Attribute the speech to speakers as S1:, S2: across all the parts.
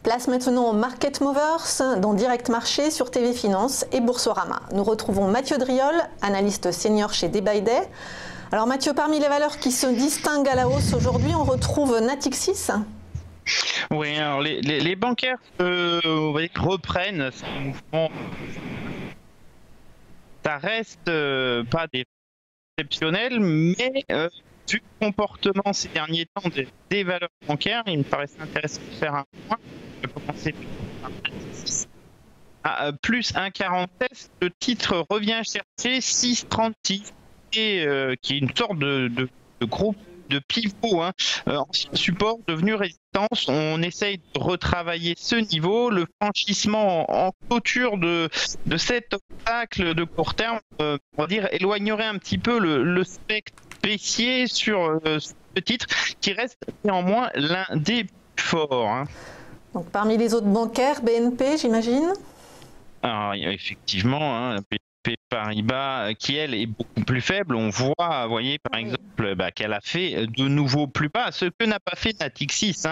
S1: Place maintenant aux Market Movers dans Direct Marché sur TV Finance et Boursorama. Nous retrouvons Mathieu Driol, analyste senior chez Day by Day. Alors Mathieu, parmi les valeurs qui se distinguent à la hausse aujourd'hui, on retrouve Natixis.
S2: Oui, alors les bancaires on va dire, reprennent ce mouvement. Ça reste pas des exceptionnels, mais vu le comportement ces derniers temps des valeurs bancaires, il me paraissait intéressant de faire un point. Je vais commencer par Natixis. À plus 1,47, le titre revient chercher 6,36 et qui est une sorte de groupe de pivot, ancien support devenu résistance. On essaye de retravailler ce niveau. Le franchissement en clôture de cet obstacle de court terme, on va dire, éloignerait un petit peu le spectre baissier sur ce titre, qui reste néanmoins l'un des plus forts.
S1: Donc, parmi les autres bancaires, BNP, j'imagine.
S2: Alors, effectivement, BNP Paribas, qui elle est beaucoup plus faible. On voit, vous voyez, par exemple, qu'elle a fait de nouveau plus bas, ce que n'a pas fait Natixis.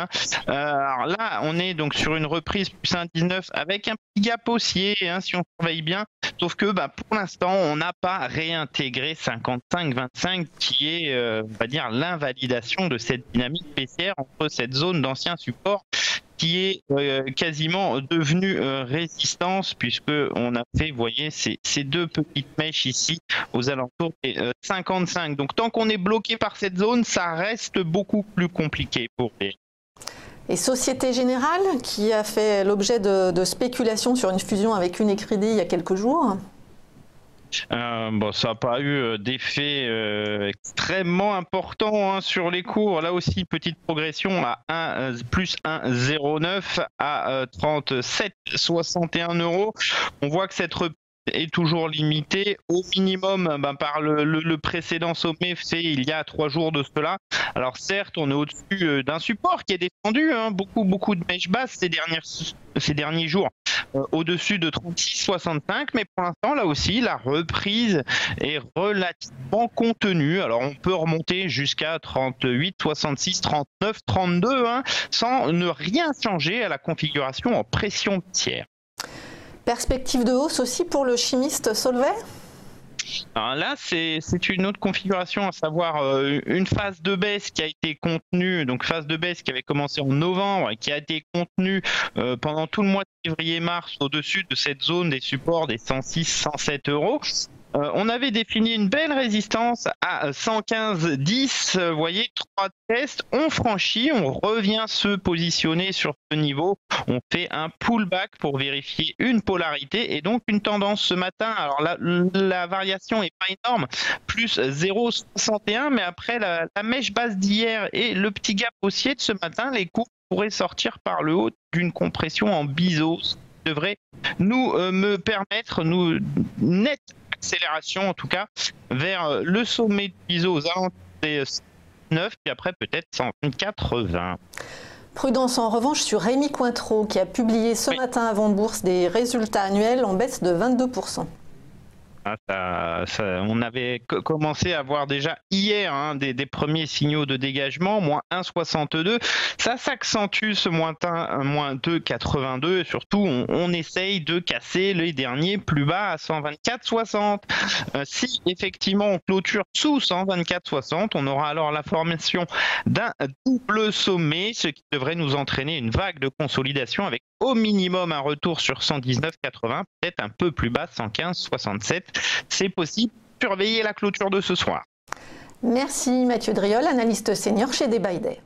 S2: Alors là, on est donc sur une reprise plus 1,19 avec un petit gap haussier, si on surveille bien. Sauf que pour l'instant, on n'a pas réintégré 55,25 qui est, on va dire, l'invalidation de cette dynamique baissière entre cette zone d'ancien support qui est quasiment devenue résistance, puisque on a fait, vous voyez, ces deux petites mèches ici aux alentours des 55. Donc tant qu'on est bloqué par cette zone, ça reste beaucoup plus compliqué pour les...
S1: Et Société Générale, qui a fait l'objet de spéculations sur une fusion avec Unicredit il y a quelques jours.
S2: Ça n'a pas eu d'effet extrêmement important sur les cours. Là aussi, petite progression à plus 1,09 à 37,61 €. On voit que cette reprise est toujours limitée au minimum par le précédent sommet fait il y a 3 jours de cela. Alors certes, on est au-dessus d'un support qui est défendu, beaucoup de mèches basses ces derniers jours, au-dessus de 36,65, mais pour l'instant, là aussi, la reprise est relativement contenue. Alors on peut remonter jusqu'à 38,66, 39, 32, sans ne rien changer à la configuration en pression baissière.
S1: Perspective de hausse aussi pour le chimiste Solvay ?
S2: Alors là, c'est une autre configuration, à savoir une phase de baisse qui a été contenue, donc phase de baisse qui avait commencé en novembre et qui a été contenue pendant tout le mois de février-mars au-dessus de cette zone des supports des 106-107 €. On avait défini une belle résistance à 115,10. Vous voyez, 3 tests, on franchit, on revient se positionner sur ce niveau. On fait un pullback pour vérifier une polarité et donc une tendance ce matin. Alors la variation est pas énorme, plus 0,61, mais après la mèche basse d'hier et le petit gap haussier de ce matin, les cours pourraient sortir par le haut d'une compression en biseau, ce qui devrait nous permettre, net accélération en tout cas, vers le sommet de biseau aux alentours des 9, puis après peut-être 124,20.
S1: Prudence en revanche sur Rémi Cointreau qui a publié ce matin avant bourse des résultats annuels en baisse de 22%.
S2: On avait commencé à voir déjà hier des premiers signaux de dégagement, moins 1,62. Ça s'accentue ce moins 2,82 et surtout on essaye de casser les derniers plus bas à 124,60. Si effectivement on clôture sous 124,60, on aura alors la formation d'un double sommet, ce qui devrait nous entraîner une vague de consolidation avec au minimum un retour sur 119,80, peut-être un peu plus bas, 115,67. C'est possible. Surveillez la clôture de ce soir.
S1: Merci Mathieu Driol, analyste senior chez Day by Day.